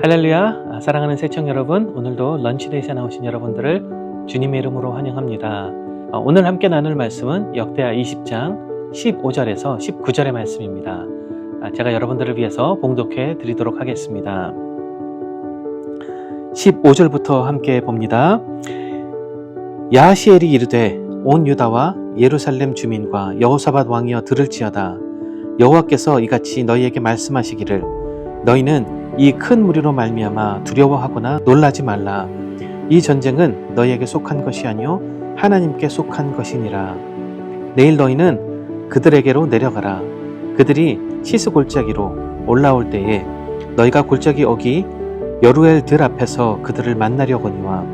할렐루야, 사랑하는 새청 여러분, 오늘도 런치데이에 나오신 여러분들을 주님의 이름으로 환영합니다. 오늘 함께 나눌 말씀은 역대하 20장 15절에서 19절의 말씀입니다. 제가 여러분들을 위해서 봉독해 드리도록 하겠습니다. 15절부터 함께 봅니다. 야하시엘이 이르되 온 유다와 예루살렘 주민과 여호사밧 왕이여 들을지어다. 여호와께서 이같이 너희에게 말씀하시기를 너희는 이 큰 무리로 말미암아 두려워하거나 놀라지 말라. 이 전쟁은 너희에게 속한 것이 아니요 하나님께 속한 것이니라. 내일 너희는 그들에게로 내려가라. 그들이 시스 골짜기로 올라올 때에 너희가 골짜기 어기 여루엘 들 앞에서 그들을 만나려거니와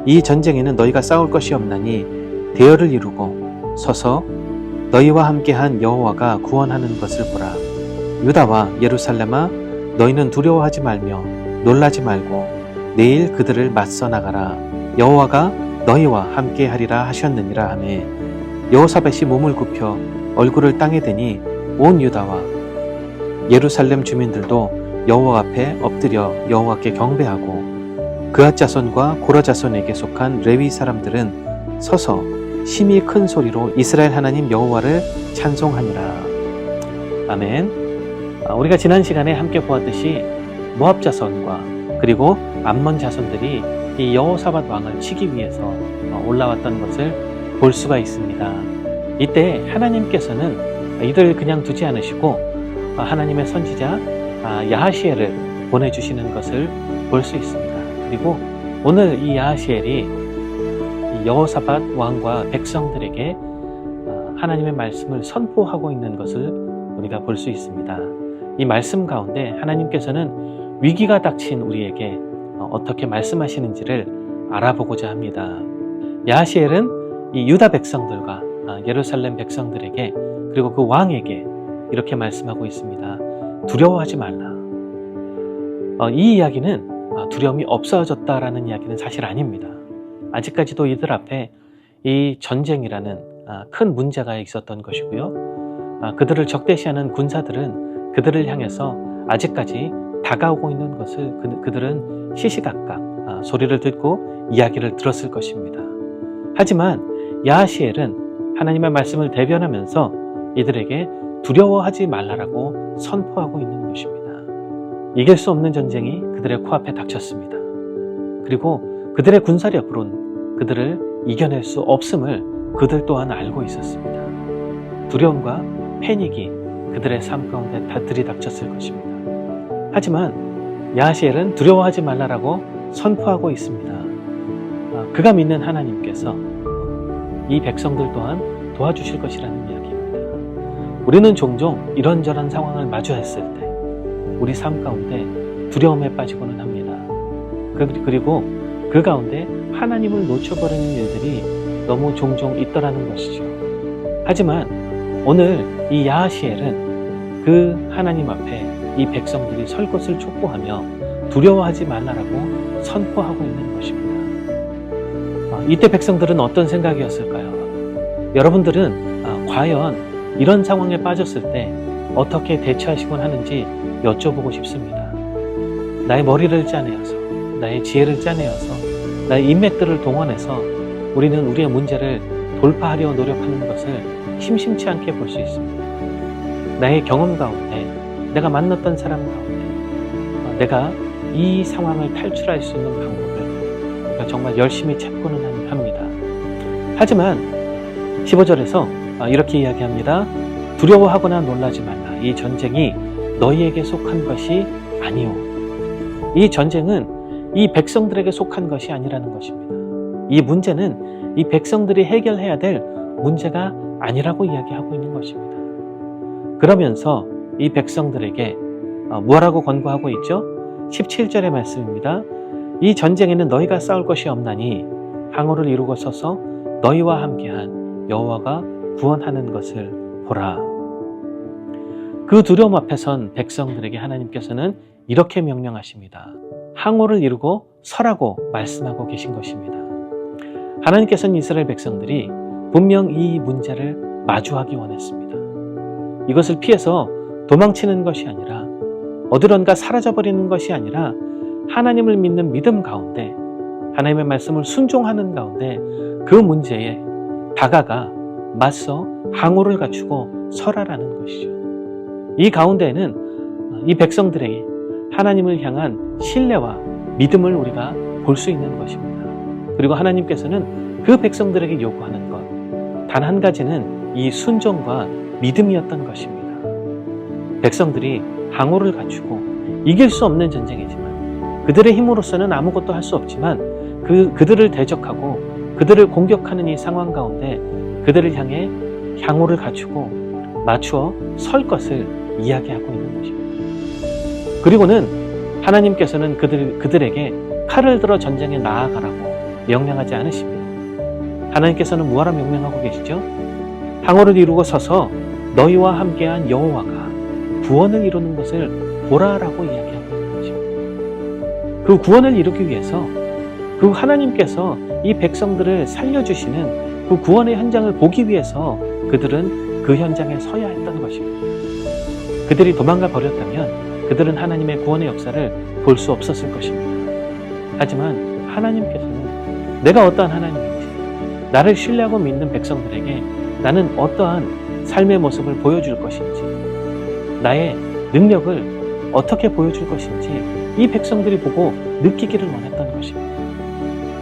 이 전쟁에는 너희가 싸울 것이 없나니 대열을 이루고 서서 너희와 함께한 여호와가 구원하는 것을 보라. 유다와 예루살렘아 너희는 두려워하지 말며 놀라지 말고 내일 그들을 맞서 나가라. 여호와가 너희와 함께하리라 하셨느니라 하매 여호사밧이 몸을 굽혀 얼굴을 땅에 대니 온 유다와 예루살렘 주민들도 여호와 앞에 엎드려 여호와께 경배하고 그앗 자손과 고라 자손에게 속한 레위 사람들은 서서 심히 큰 소리로 이스라엘 하나님 여호와를 찬송하니라. 아멘. 우리가 지난 시간에 함께 보았듯이 모압 자손과 그리고 암몬 자손들이 이 여호사밧 왕을 치기 위해서 올라왔던 것을 볼 수가 있습니다. 이때 하나님께서는 이들을 그냥 두지 않으시고 하나님의 선지자 야하시엘을 보내주시는 것을 볼 수 있습니다. 그리고 오늘 이 야하시엘이 여호사밧 왕과 백성들에게 하나님의 말씀을 선포하고 있는 것을 우리가 볼 수 있습니다. 이 말씀 가운데 하나님께서는 위기가 닥친 우리에게 어떻게 말씀하시는지를 알아보고자 합니다. 야하시엘은 이 유다 백성들과 예루살렘 백성들에게 그리고 그 왕에게 이렇게 말씀하고 있습니다. 두려워하지 말라. 이 이야기는 두려움이 없어졌다라는 이야기는 사실 아닙니다. 아직까지도 이들 앞에 이 전쟁이라는 큰 문제가 있었던 것이고요. 그들을 적대시하는 군사들은 그들을 향해서 아직까지 다가오고 있는 것을 그들은 시시각각 소리를 듣고 이야기를 들었을 것입니다. 하지만 야하시엘은 하나님의 말씀을 대변하면서 이들에게 두려워하지 말라라고 선포하고 있는 것입니다. 이길 수 없는 전쟁이 그들의 코앞에 닥쳤습니다. 그리고 그들의 군사력으론 그들을 이겨낼 수 없음을 그들 또한 알고 있었습니다. 두려움과 패닉이 그들의 삶 가운데 다 들이닥쳤을 것입니다. 하지만 야하시엘은 두려워하지 말라라고 선포하고 있습니다. 그가 믿는 하나님께서 이 백성들 또한 도와주실 것이라는 이야기입니다. 우리는 종종 이런저런 상황을 마주했을 때 우리 삶 가운데 두려움에 빠지고는 합니다. 그리고 그 가운데 하나님을 놓쳐버리는 일들이 너무 종종 있더라는 것이죠. 하지만 오늘 이 야하시엘은 그 하나님 앞에 이 백성들이 설 것을 촉구하며 두려워하지 말라라고 선포하고 있는 것입니다. 이때 백성들은 어떤 생각이었을까요? 여러분들은 과연 이런 상황에 빠졌을 때 어떻게 대처하시곤 하는지 여쭤보고 싶습니다. 나의 머리를 짜내어서, 나의 지혜를 짜내어서, 나의 인맥들을 동원해서 우리는 우리의 문제를 돌파하려 노력하는 것을 심심치 않게 볼 수 있습니다. 나의 경험 가운데, 내가 만났던 사람 가운데 내가 이 상황을 탈출할 수 있는 방법을 우리가 정말 열심히 찾고는 합니다. 하지만 15절에서 이렇게 이야기합니다. 두려워하거나 놀라지 말라. 이 전쟁이 너희에게 속한 것이 아니오. 이 전쟁은 이 백성들에게 속한 것이 아니라는 것입니다. 이 문제는 이 백성들이 해결해야 될 문제가 아니라고 이야기하고 있는 것입니다. 그러면서 이 백성들에게 뭐라고 권고하고 있죠? 17절의 말씀입니다. 이 전쟁에는 너희가 싸울 것이 없나니 항우를 이루고 서서 너희와 함께한 여호와가 구원하는 것을 보라. 그 두려움 앞에 선 백성들에게 하나님께서는 이렇게 명령하십니다. 항우를 이루고 서라고 말씀하고 계신 것입니다. 하나님께서는 이스라엘 백성들이 분명 이 문제를 마주하기 원했습니다. 이것을 피해서 도망치는 것이 아니라 어디론가 사라져버리는 것이 아니라 하나님을 믿는 믿음 가운데 하나님의 말씀을 순종하는 가운데 그 문제에 다가가 맞서 항우를 갖추고 설하라는 것이죠. 이 가운데에는 이 백성들에게 하나님을 향한 신뢰와 믿음을 우리가 볼 수 있는 것입니다. 그리고 하나님께서는 그 백성들에게 요구하는 것 단 한 가지는 이 순종과 믿음이었던 것입니다. 백성들이 항우를 갖추고 이길 수 없는 전쟁이지만 그들의 힘으로서는 아무것도 할 수 없지만 그들을 대적하고 그들을 공격하는 이 상황 가운데 그들을 향해 항우를 갖추고 맞추어 설 것을 이야기하고 있는 것입니다. 그리고는 하나님께서는 그들에게 칼을 들어 전쟁에 나아가라고 명령하지 않으십니다. 하나님께서는 무엇라 명령하고 계시죠? 항우를 이루고 서서 너희와 함께한 여호와가 구원을 이루는 것을 보라라고 이야기하고 있는 것입니다. 그 구원을 이루기 위해서 그 하나님께서 이 백성들을 살려주시는 그 구원의 현장을 보기 위해서 그들은 그 현장에 서야 했던 것입니다. 그들이 도망가 버렸다면 그들은 하나님의 구원의 역사를 볼 수 없었을 것입니다. 하지만 하나님께서는 내가 어떠한 하나님인지 나를 신뢰하고 믿는 백성들에게 나는 어떠한 삶의 모습을 보여줄 것인지 나의 능력을 어떻게 보여줄 것인지 이 백성들이 보고 느끼기를 원했던 것입니다.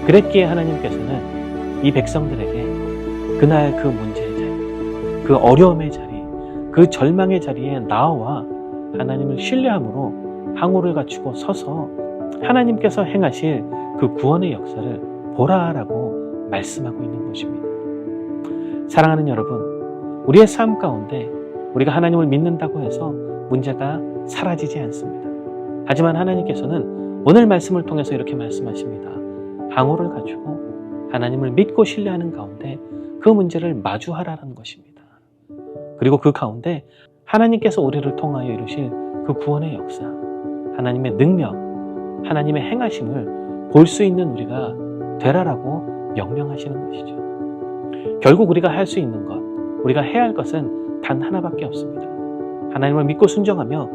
그랬기에 하나님께서는 이 백성들에게 그날 그 문제의 자리, 그 어려움의 자리, 그 절망의 자리에 나와 하나님을 신뢰함으로 항우를 갖추고 서서 하나님께서 행하실 그 구원의 역사를 보라라고 말씀하고 있는 것입니다. 사랑하는 여러분, 우리의 삶 가운데 우리가 하나님을 믿는다고 해서 문제가 사라지지 않습니다. 하지만 하나님께서는 오늘 말씀을 통해서 이렇게 말씀하십니다. 항우를 갖추고 하나님을 믿고 신뢰하는 가운데 그 문제를 마주하라는 것입니다. 그리고 그 가운데 하나님께서 우리를 통하여 이루실 그 구원의 역사, 하나님의 능력, 하나님의 행하심을 볼 수 있는 우리가 되라라고 명령하시는 것이죠. 결국 우리가 할 수 있는 것, 우리가 해야 할 것은 단 하나밖에 없습니다. 하나님을 믿고 순종하며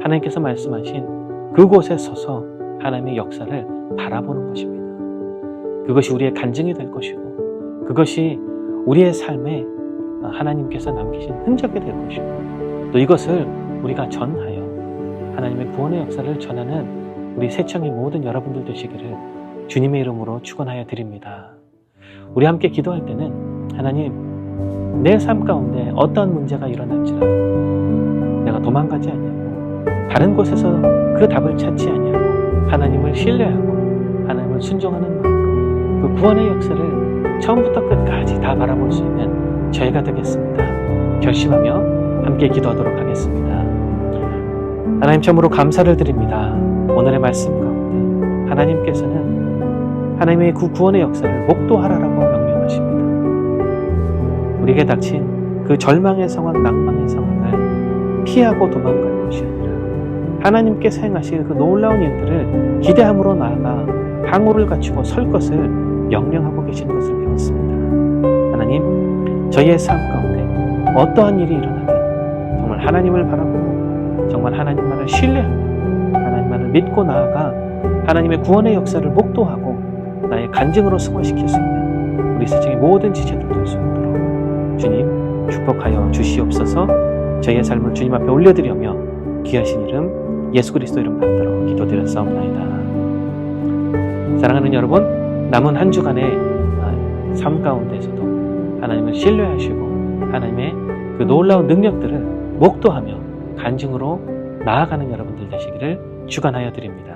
하나님께서 말씀하신 그곳에 서서 하나님의 역사를 바라보는 것입니다. 그것이 우리의 간증이 될 것이고 그것이 우리의 삶에 하나님께서 남기신 흔적이 될 것이고 또 이것을 우리가 전하여 하나님의 구원의 역사를 전하는 우리 새청의 모든 여러분들 되시기를 주님의 이름으로 축원하여 드립니다. 우리 함께 기도할 때는 하나님, 내 삶 가운데 어떠한 문제가 일어날지라도 내가 도망가지 아니하고 다른 곳에서 그 답을 찾지 아니하고 하나님을 신뢰하고 하나님을 순종하는 마음으로 그 구원의 역사를 처음부터 끝까지 다 바라볼 수 있는 저희가 되겠습니다. 결심하며 함께 기도하도록 하겠습니다. 하나님, 참으로 감사를 드립니다. 오늘의 말씀 가운데 하나님께서는 하나님의 그 구원의 역사를 목도하라라고 명령하십니다. 우리에게 닥친 그 절망의 상황, 낭망의 상황을 피하고 도망갈 것이 아니라 하나님께서 행하실 그 놀라운 일들을 기대함으로 나아가 항우를 갖추고 설 것을 명령하고 계신 것을 믿었습니다. 하나님, 저희의 삶 가운데 어떠한 일이 일어나든 정말 하나님을 바라보고 정말 하나님만을 신뢰하며 하나님만을 믿고 나아가 하나님의 구원의 역사를 목도하고 나의 간증으로 승화시킬 수 있는 우리 세상의 모든 지체들 될 수 있도록 주님 축복하여 주시옵소서. 저희의 삶을 주님 앞에 올려드리며 귀하신 이름 예수 그리스도 이름 받들어 기도드렸사옵나이다. 사랑하는 여러분, 남은 한 주간의 삶 가운데서도 하나님을 신뢰하시고 하나님의 그 놀라운 능력들을 목도하며 간증으로 나아가는 여러분들 되시기를 축원하여 드립니다.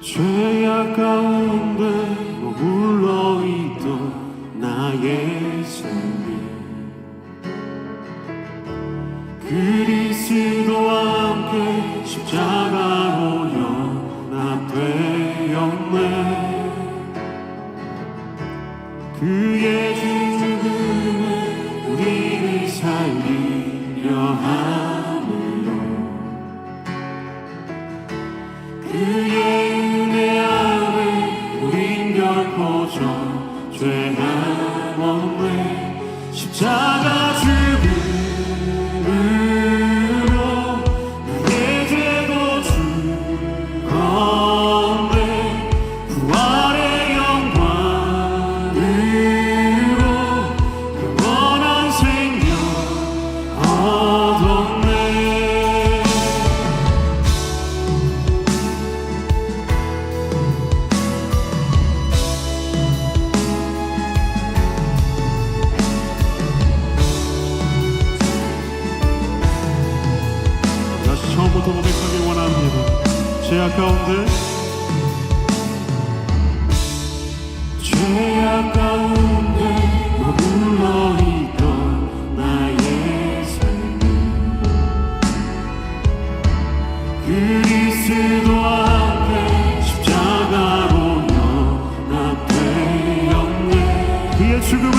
죄악 가운데 머물러 있던 나의 삶이 그리스도와 함께 십자가로 연합되었네. 그의 죽음은 우리를 살리려 함으로 그의 은혜 안에 우린 결코 죄함 없네. 십자가 죽음으로 나의 죄도 죽었네. 부활의 영광으로 영원한 생명 얻었네. 다시 처음부터 고백하기 원합니다. 죄악 가운데 머물러 있던 나의 삶은 그리스도 앞에 십자가로 연합되었네. 그의 죽음은